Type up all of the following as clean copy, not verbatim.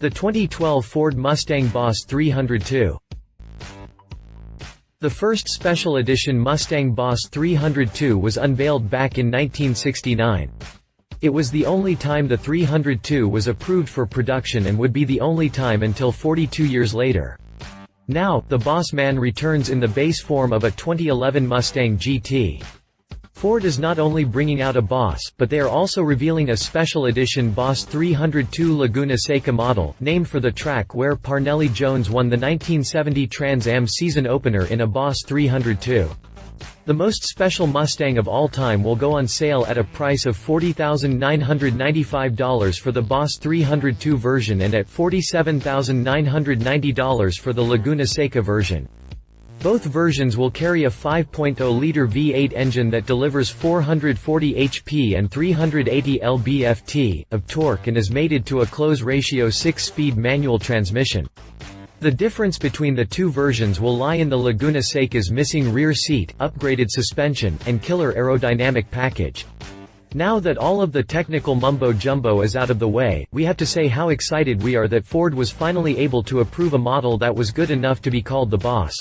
The 2012 Ford Mustang Boss 302. The first special edition Mustang Boss 302 was unveiled back in 1969. It was the only time the 302 was approved for production and would be the only time until 42 years later. Now, the Boss Man returns in the base form of a 2011 Mustang GT. Ford is not only bringing out a Boss, but they are also revealing a special edition Boss 302 Laguna Seca model, named for the track where Parnelli Jones won the 1970 Trans Am season opener in a Boss 302. The most special Mustang of all time will go on sale at a price of $40,995 for the Boss 302 version and at $47,990 for the Laguna Seca version. Both versions will carry a 5.0-liter V8 engine that delivers 440 HP and 380 lb-ft of torque and is mated to a close-ratio 6-speed manual transmission. The difference between the two versions will lie in the Laguna Seca's missing rear seat, upgraded suspension, and killer aerodynamic package. Now that all of the technical mumbo-jumbo is out of the way, we have to say how excited we are that Ford was finally able to approve a model that was good enough to be called the Boss.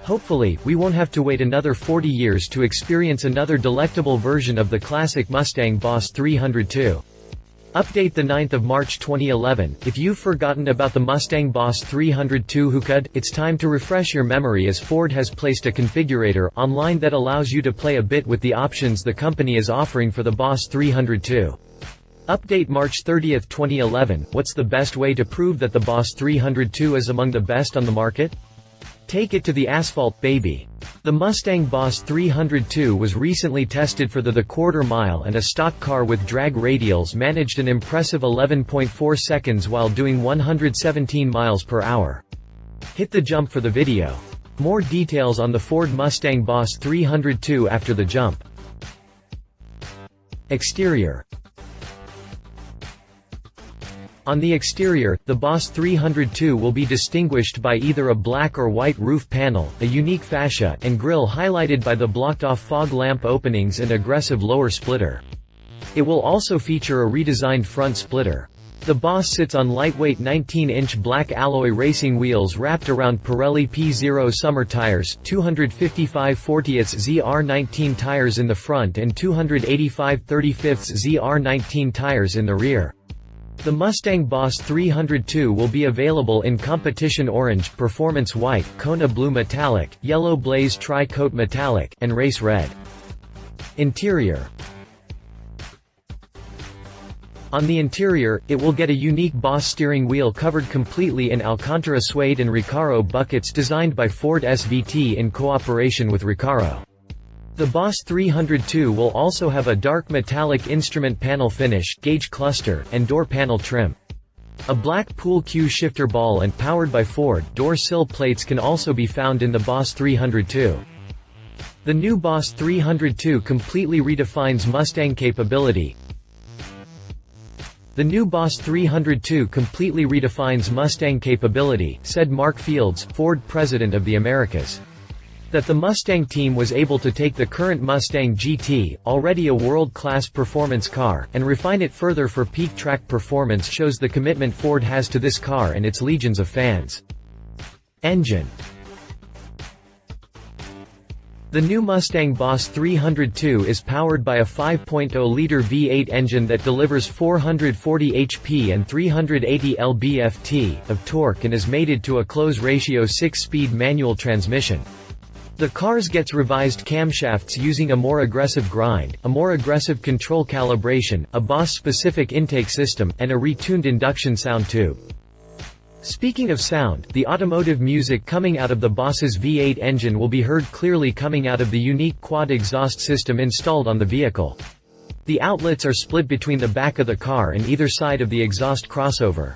Hopefully, we won't have to wait another 40 years to experience another delectable version of the classic Mustang Boss 302. Update the 9th of March 2011. If you've forgotten about the Mustang Boss 302 Hookah, it's time to refresh your memory as Ford has placed a configurator online that allows you to play a bit with the options the company is offering for the Boss 302. Update March 30, 2011. What's the best way to prove that the Boss 302 is among the best on the market? Take it to the asphalt, baby. The Mustang Boss 302 was recently tested for the quarter mile, and a stock car with drag radials managed an impressive 11.4 seconds while doing 117 miles per hour. Hit the jump for the video. More details on the Ford Mustang Boss 302 after the jump. Exterior. On the exterior, the Boss 302 will be distinguished by either a black or white roof panel, a unique fascia and grille highlighted by the blocked-off fog lamp openings and aggressive lower splitter. It will also feature a redesigned front splitter. The Boss sits on lightweight 19-inch black alloy racing wheels wrapped around Pirelli P0 summer tires, 255 40ths ZR19 tires in the front and 285 35ths ZR19 tires in the rear. The Mustang Boss 302 will be available in Competition Orange, Performance White, Kona Blue Metallic, Yellow Blaze Tri-Coat Metallic, and Race Red. Interior. On the interior, it will get a unique Boss steering wheel covered completely in Alcantara suede and Recaro buckets designed by Ford SVT in cooperation with Recaro. The Boss 302 will also have a dark metallic instrument panel finish, gauge cluster, and door panel trim. A black pool cue shifter ball and powered by Ford door sill plates can also be found in the Boss 302. The new Boss 302 completely redefines Mustang capability. The new Boss 302 completely redefines Mustang capability, said Mark Fields, Ford president of the Americas. That the Mustang team was able to take the current Mustang GT, already a world-class performance car, and refine it further for peak track performance shows the commitment Ford has to this car and its legions of fans. Engine. The new Mustang Boss 302 is powered by a 5.0-liter V8 engine that delivers 440 HP and 380 lb-ft of torque and is mated to a close-ratio 6-speed manual transmission. The cars gets revised camshafts using a more aggressive grind, a more aggressive control calibration, a Boss-specific intake system, and a retuned induction sound tube. Speaking of sound, the automotive music coming out of the Boss's V8 engine will be heard clearly coming out of the unique quad exhaust system installed on the vehicle. The outlets are split between the back of the car and either side of the exhaust crossover.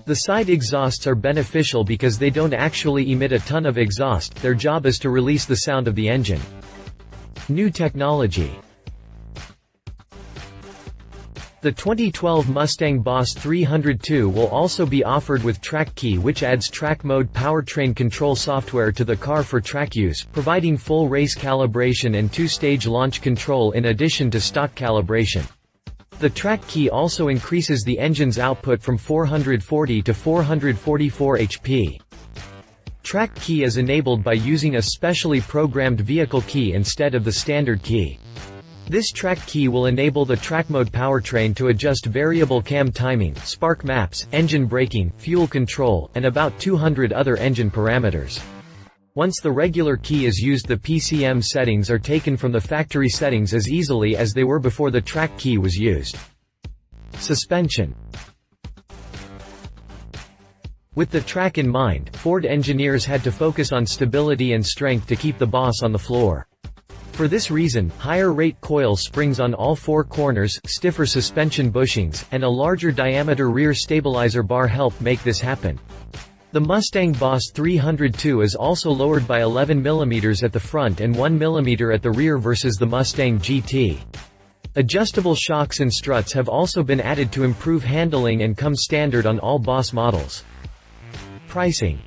The side exhausts are beneficial because they don't actually emit a ton of exhaust, their job is to release the sound of the engine. New technology. The 2012 Mustang Boss 302 will also be offered with Track Key, which adds track mode powertrain control software to the car for track use, providing full race calibration and two-stage launch control in addition to stock calibration. The track key also increases the engine's output from 440 to 444 HP. Track key is enabled by using a specially programmed vehicle key instead of the standard key. This track key will enable the track mode powertrain to adjust variable cam timing, spark maps, engine braking, fuel control, and about 200 other engine parameters. Once the regular key is used, the PCM settings are taken from the factory settings as easily as they were before the track key was used. Suspension. With the track in mind, Ford engineers had to focus on stability and strength to keep the Boss on the floor. For this reason, higher rate coil springs on all four corners, stiffer suspension bushings, and a larger diameter rear stabilizer bar help make this happen. The Mustang Boss 302 is also lowered by 11 mm at the front and 1 mm at the rear versus the Mustang GT. Adjustable shocks and struts have also been added to improve handling and come standard on all Boss models. Pricing.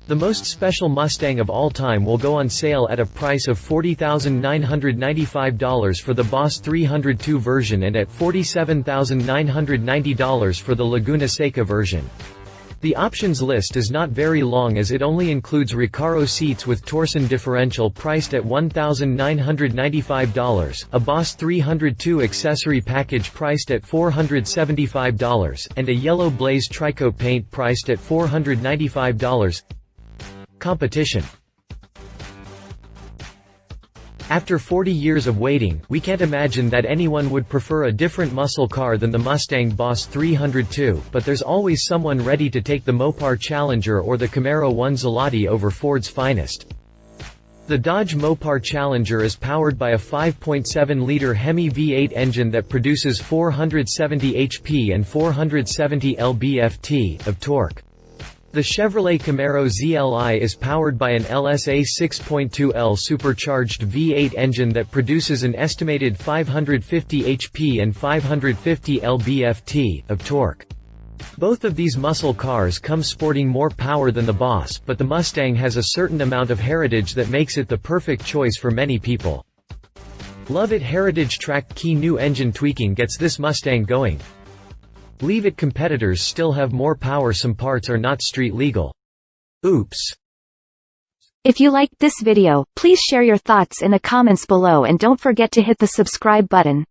The most special Mustang of all time will go on sale at a price of $40,995 for the Boss 302 version and at $47,990 for the Laguna Seca version. The options list is not very long as it only includes Recaro seats with torsion differential priced at $1,995, a Boss 302 accessory package priced at $475, and a yellow blaze tricoat paint priced at $495. Competition. After 40 years of waiting, we can't imagine that anyone would prefer a different muscle car than the Mustang Boss 302, but there's always someone ready to take the Mopar Challenger or the Camaro 1 Zelati over Ford's finest. The Dodge Mopar Challenger is powered by a 5.7-liter Hemi V8 engine that produces 470 HP and 470 lb-ft of torque. The Chevrolet Camaro ZLI is powered by an LSA 6.2L supercharged V8 engine that produces an estimated 550 HP and 550 lb-ft of torque. Both of these muscle cars come sporting more power than the Boss, but the Mustang has a certain amount of heritage that makes it the perfect choice for many people. Love It Heritage Track Key new engine tweaking gets this Mustang going. Leave It competitors still have more power, some parts are not street legal. Oops. If you liked this video, please share your thoughts in the comments below and don't forget to hit the subscribe button.